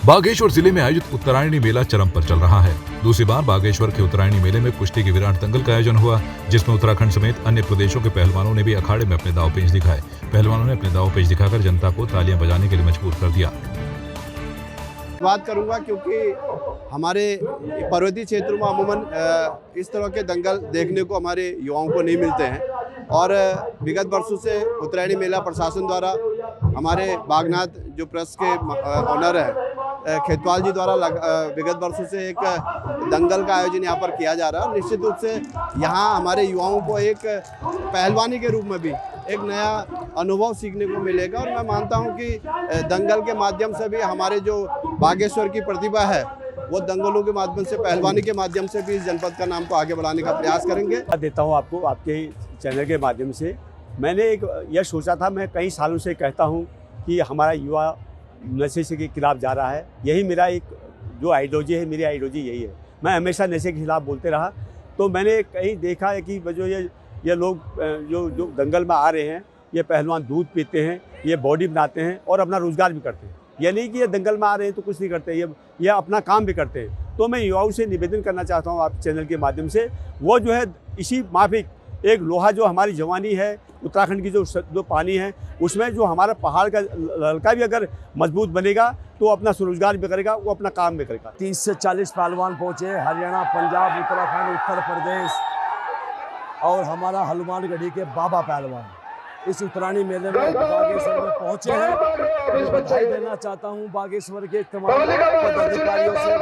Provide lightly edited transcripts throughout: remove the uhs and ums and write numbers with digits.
बागेश्वर जिले में आयोजित उत्तरायणी मेला चरम पर चल रहा है। दूसरी बार बागेश्वर के उत्तरायणी मेले में कुश्ती के विराट दंगल का आयोजन हुआ, जिसमें उत्तराखंड समेत अन्य प्रदेशों के पहलवानों ने भी अखाड़े में अपने दांव पेच दिखाए। पहलवानों ने अपने दांव पेच दिखाकर जनता को तालियां बजाने के लिए मजबूर कर दिया। बात करूंगा क्योंकि हमारे पर्वतीय क्षेत्रों में अमूमन इस तरह के दंगल देखने को हमारे युवाओं को नहीं मिलते हैं और विगत वर्षों से उत्तरायणी मेला प्रशासन द्वारा हमारे बागनाथ जो प्रेस के ऑनर हैं खेतवाल जी द्वारा विगत वर्षों से एक दंगल का आयोजन यहाँ पर किया जा रहा है। निश्चित रूप से यहाँ हमारे युवाओं को एक पहलवानी के रूप में भी एक नया अनुभव सीखने को मिलेगा और मैं मानता हूँ कि दंगल के माध्यम से भी हमारे जो बागेश्वर की प्रतिभा है वो दंगलों के माध्यम से पहलवानी के माध्यम से भी इस जनपद का नाम को आगे बढ़ाने का प्रयास करेंगे। देता हूँ आपको आपके चैनल के माध्यम से मैंने एक यह सोचा था, मैं कई सालों से कहता हूँ कि हमारा युवा नशे के खिलाफ जा रहा है। यही मेरा एक जो आइडियोलॉजी है, मेरी आइडियोलॉजी यही है। मैं हमेशा नशे के खिलाफ बोलते रहा। तो मैंने कहीं देखा है कि जो ये लोग जो दंगल में आ रहे हैं, ये पहलवान दूध पीते हैं, ये बॉडी बनाते हैं और अपना रोज़गार भी करते हैं। ये नहीं कि ये दंगल में आ रहे हैं तो कुछ नहीं करते, ये अपना काम भी करते हैं। तो मैं युवाओं से निवेदन करना चाहता हूँ आप चैनल के माध्यम से, वो जो है इसी माफिक एक लोहा जो हमारी जवानी है, उत्तराखंड की जो पानी है, उसमें जो हमारा पहाड़ का लड़का भी अगर मजबूत बनेगा तो अपना स्वरोजगार भी करेगा, वो अपना काम भी करेगा। 30 से 40 पहलवान पहुँचे, हरियाणा, पंजाब, उत्तराखंड, उत्तर प्रदेश और हमारा हनुमानगढ़ी के बाबा पहलवान इस उत्तरायणी मेले में बागेश्वर में पहुँचे हैं। मैं बधाई देना चाहता हूँ बागेश्वर के तमाम पदाधिकारियों से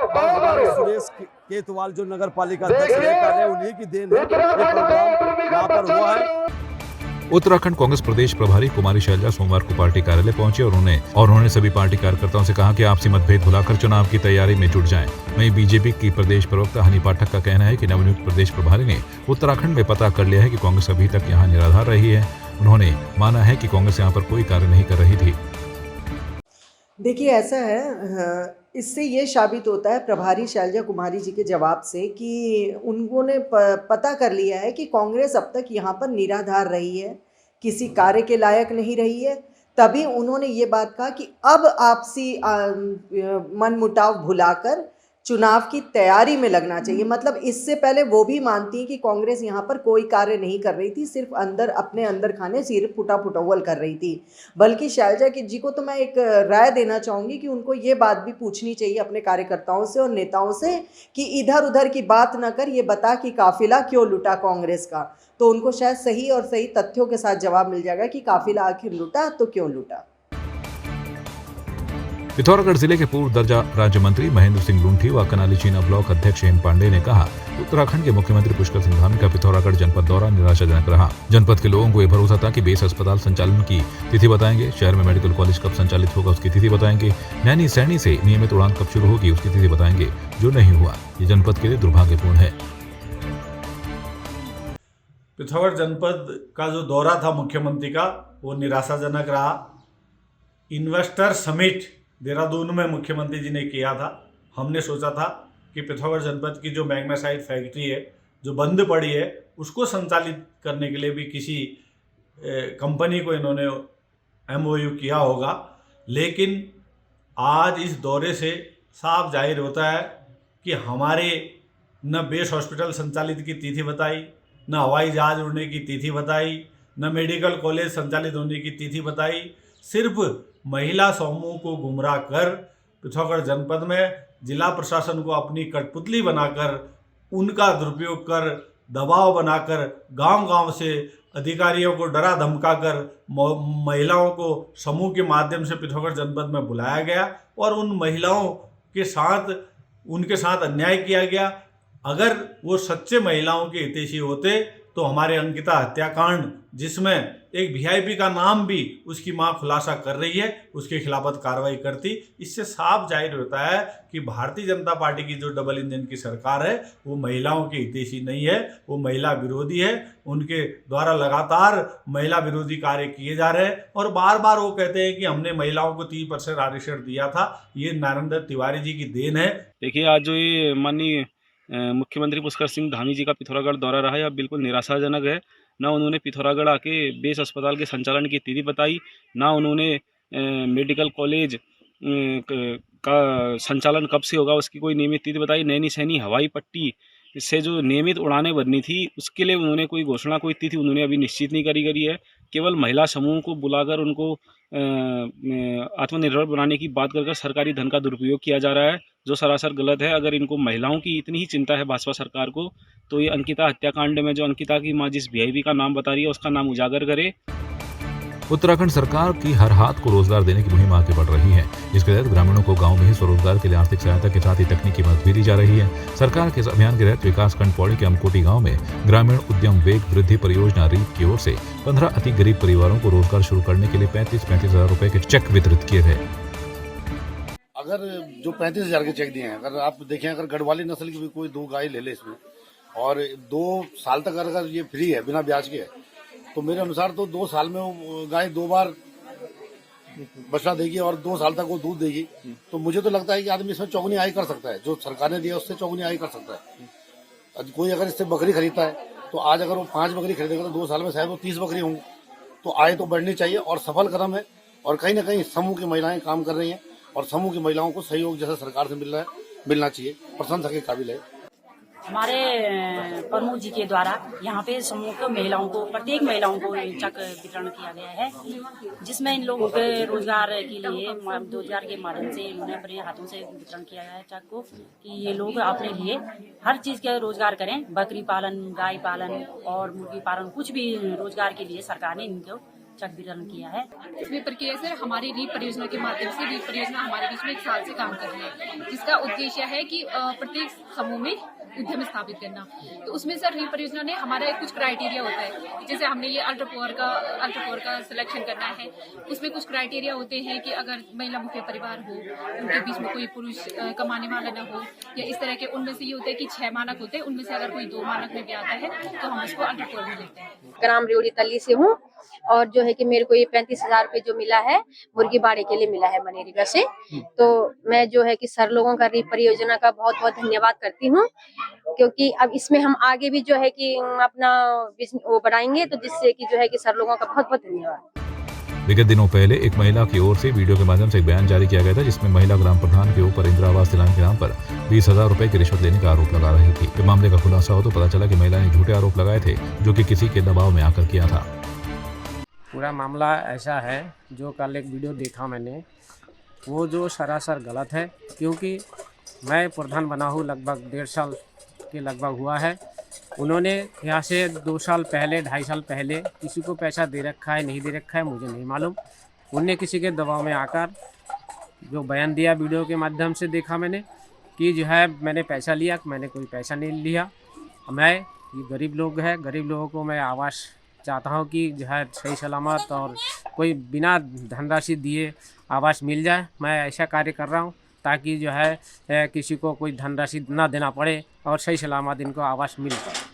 और हमारे सुरेश केतवाल जो नगर पालिका अध्यक्ष रहे, उन्हीं की देन है ये प्रोग्राम यहाँ पर हुआ है। उत्तराखंड कांग्रेस प्रदेश प्रभारी कुमारी शैलजा सोमवार को पार्टी कार्यालय पहुंचे और उन्होंने सभी पार्टी कार्यकर्ताओं से कहा कि आपसी मतभेद भुलाकर चुनाव की तैयारी में जुट जाएं। वहीं बीजेपी की प्रदेश प्रवक्ता हनी पाठक का कहना है कि नवनियुक्त प्रदेश प्रभारी ने उत्तराखंड में पता कर लिया है कि कांग्रेस अभी तक यहाँ निराधार रही है। उन्होंने माना है कि कांग्रेस यहाँ पर कोई कार्य नहीं कर रही थी। देखिए ऐसा है, इससे ये साबित होता है प्रभारी शैलजा कुमारी जी के जवाब से कि उन्होंने पता कर लिया है कि कांग्रेस अब तक यहाँ पर निराधार रही है, किसी कार्य के लायक नहीं रही है। तभी उन्होंने ये बात कहा कि अब आपसी मनमुटाव भुलाकर चुनाव की तैयारी में लगना चाहिए। मतलब इससे पहले वो भी मानती हैं कि कांग्रेस यहाँ पर कोई कार्य नहीं कर रही थी, सिर्फ अपने अंदर खाने सिर्फ फुटाफुटौल कर रही थी। बल्कि शैलजा जी को तो मैं एक राय देना चाहूँगी कि उनको ये बात भी पूछनी चाहिए अपने कार्यकर्ताओं से और नेताओं से कि इधर उधर की बात न कर, ये बता कि काफिला क्यों लुटा कांग्रेस का। तो उनको शायद सही और सही तथ्यों के साथ जवाब मिल जाएगा कि काफिला आखिर लुटा तो क्यों लुटा। पिथौरागढ़ जिले के पूर्व दर्जा राज्य मंत्री महेंद्र सिंह लूंठी व कनाली चीना ब्लॉक अध्यक्ष हेम पांडे ने कहा, उत्तराखंड के मुख्यमंत्री पुष्कर सिंह धामी का पिथौरागढ़ जनपद दौरा निराशाजनक रहा। जनपद के लोगों को ये भरोसा था कि बेस अस्पताल संचालन की तिथि बताएंगे, शहर में मेडिकल कॉलेज कब संचालित होगा उसकी तिथि बताएंगे, नैनी सैनी से नियमित उड़ान कब शुरू होगी उसकी तिथि बताएंगे, जो नहीं हुआ। ये जनपद के लिए दुर्भाग्यपूर्ण है। पिथौरागढ़ जनपद का जो दौरा था मुख्यमंत्री का वो निराशाजनक रहा। इन्वेस्टर समिट देहरादून में मुख्यमंत्री जी ने किया था। हमने सोचा था कि पिथौरागढ़ जनपद की जो मैग्नेसाइट फैक्ट्री है जो बंद पड़ी है उसको संचालित करने के लिए भी किसी कंपनी को इन्होंने MOU किया होगा, लेकिन आज इस दौरे से साफ जाहिर होता है कि हमारे न बेस हॉस्पिटल संचालित की तिथि बताई, न हवाई जहाज उड़ने की तिथि बताई, न मेडिकल कॉलेज संचालित होने की तिथि बताई। सिर्फ महिला समूह को गुमराह कर पिथौरागढ़ जनपद में जिला प्रशासन को अपनी कठपुतली बनाकर, उनका दुरुपयोग कर, दबाव बनाकर गांव-गांव से अधिकारियों को डरा धमकाकर महिलाओं को समूह के माध्यम से पिथौरागढ़ जनपद में बुलाया गया और उन महिलाओं के साथ उनके साथ अन्याय किया गया। अगर वो सच्चे महिलाओं के हितैषी होते तो हमारे अंकिता हत्याकांड, जिसमें एक VIP का नाम भी उसकी मां खुलासा कर रही है, उसके खिलाफत कार्रवाई करती। इससे साफ जाहिर होता है कि भारतीय जनता पार्टी की जो डबल इंजन की सरकार है वो महिलाओं के हितैषी नहीं है, वो महिला विरोधी है। उनके द्वारा लगातार महिला विरोधी कार्य किए जा रहे हैं और बार बार वो कहते हैं कि हमने महिलाओं को 30% आरक्षण दिया था। ये नरेंद्र तिवारी जी की देन है। देखिए, आज जो ये माननीय मुख्यमंत्री पुष्कर सिंह धामी जी का पिथौरागढ़ दौरा रहा है, यह बिल्कुल निराशाजनक है। ना उन्होंने पिथौरागढ़ आके बेस अस्पताल के संचालन की तिथि बताई, ना उन्होंने मेडिकल कॉलेज का संचालन कब से होगा उसकी कोई नियमित तिथि बताई। नैनी सैनी हवाई पट्टी से जो नियमित उड़ानें भरनी थी उसके लिए उन्होंने कोई घोषणा, कोई तिथि उन्होंने अभी निश्चित नहीं करी है। केवल महिला समूह को बुलाकर उनको आत्मनिर्भर बनाने की बात कर सरकारी धन का दुरुपयोग किया जा रहा है, जो सरासर गलत है। अगर इनको महिलाओं की इतनी ही चिंता है भाजपा सरकार को, तो ये अंकिता हत्याकांड में जो अंकिता की मां जिस वीआईपी का नाम बता रही है उसका नाम उजागर करे। उत्तराखंड सरकार की हर हाथ को रोजगार देने की मुहिम आगे बढ़ रही है, जिसके तहत ग्रामीणों को गांव में ही स्वरोजगार के लिए आर्थिक सहायता के साथ ही तकनीकी मदद भी दी जा रही है। सरकार के इस अभियान के तहत विकासखंड पौड़ी के अमकोटी गांव में ग्रामीण उद्यम वेग वृद्धि परियोजना रीप की ओर से 15 अति गरीब परिवारों को रोजगार शुरू करने के लिए 35-35 हजार रुपए के चेक वितरित किए गए। अगर जो 35,000 के चेक दिए हैं, अगर आप देखें, अगर गढ़वाली नस्ल की भी कोई 2 गाय ले ले इसमें और 2 साल तक अगर ये फ्री है, बिना ब्याज के है, तो मेरे अनुसार तो 2 साल में वो गाय 2 बार बछड़ा देगी और 2 साल तक वो दूध देगी। तो मुझे तो लगता है कि आदमी इसमें चौगुनी आय कर सकता है, जो सरकार ने दिया उससे चौगुनी आय कर सकता है। कोई अगर इससे बकरी खरीदता है तो आज अगर वो 5 बकरी खरीदेगा तो 2 साल में शायद वो 30 बकरी होंगी। तो आय तो बढ़नी चाहिए और सफल कदम है, और कहीं ना कहीं समूह की महिलाएं काम कर रही हैं और समूह की महिलाओं को सहयोग जैसा सरकार से मिलना चाहिए, प्रशंसा के काबिल है। हमारे प्रमुख जी के द्वारा यहाँ पे समूह को महिलाओं को, प्रत्येक महिलाओं को चेक वितरण किया गया है, जिसमें इन लोगों के रोजगार के लिए 2000 के माध्यम से उन्हें अपने हाथों से वितरण किया गया है चेक को, कि ये लोग अपने लिए हर चीज का रोजगार करें। बकरी पालन, गाय पालन और मुर्गी पालन, कुछ भी रोजगार के लिए सरकार ने इनको चेक वितरण किया है। इसमें प्रक्रिया से हमारी रीप परियोजना के माध्यम से, रीप परियोजना हमारे बीच में 1 साल से काम कर रही है, जिसका उद्देश्य है कि प्रत्येक समूह में उद्यम स्थापित करना। तो उसमें सर रीप परियोजना ने हमारा कुछ क्राइटेरिया होता है, जैसे हमने ये अल्ट्रा पुअर का सिलेक्शन करना है। उसमें कुछ क्राइटेरिया होते हैं कि अगर महिला मुख्य परिवार हो, उनके बीच में कोई पुरुष कमाने वाला न हो, या इस तरह के। उनमें से ये होता है कि 6 मानक होते हैं, उनमें से अगर कोई 2 मानक में भी आता है तो हम उसको अल्ट्रा पुअर में लेते हैं। ग्राम रेवड़ी तल्ली से हूँ, और जो है कि मेरे को ये 35,000 रुपए जो मिला है मुर्गी बाड़े के लिए मिला है मनरेगा से। तो मैं जो है कि सर लोगों का रीप परियोजना का बहुत बहुत धन्यवाद करती हूँ, क्योंकि अब इसमें हम आगे भी जो है कि अपना वो बढ़ाएंगे, तो जिससे कि जो है कि सर लोगों का बहुत बहुत धन्यवाद। विगत दिनों पहले एक महिला की ओर से वीडियो के माध्यम से एक बयान जारी किया गया था, जिसमें महिला ग्राम प्रधान के ऊपर इंदिरा आवास दिलाने के नाम पर 20,000 रुपए की रिश्वत लेने का आरोप लगा रही थी। जब मामले का खुलासा हो तो पता चला कि महिला ने झूठे आरोप लगाए थे, जो कि किसी के दबाव में आकर किया था। पूरा मामला ऐसा है, जो कल एक वीडियो देखा मैंने, वो जो सरासर गलत है, क्योंकि मैं प्रधान बना हूँ लगभग 1.5 साल के लगभग हुआ है। उन्होंने यहाँ से 2 साल पहले, 2.5 साल पहले किसी को पैसा दे रखा है, नहीं दे रखा है, मुझे नहीं मालूम। उनने किसी के दबाव में आकर जो बयान दिया, वीडियो के माध्यम से देखा मैंने, कि जो है मैंने पैसा लिया। मैंने कोई पैसा नहीं लिया। मैं, ये गरीब लोग हैं, गरीब लोगों को मैं आवास चाहता हूँ कि जो है सही सलामत और कोई बिना धनराशि दिए आवास मिल जाए। मैं ऐसा कार्य कर रहा हूँ ताकि जो है किसी को कोई धनराशि ना देना पड़े और सही सलामत इनको आवास मिल पाए।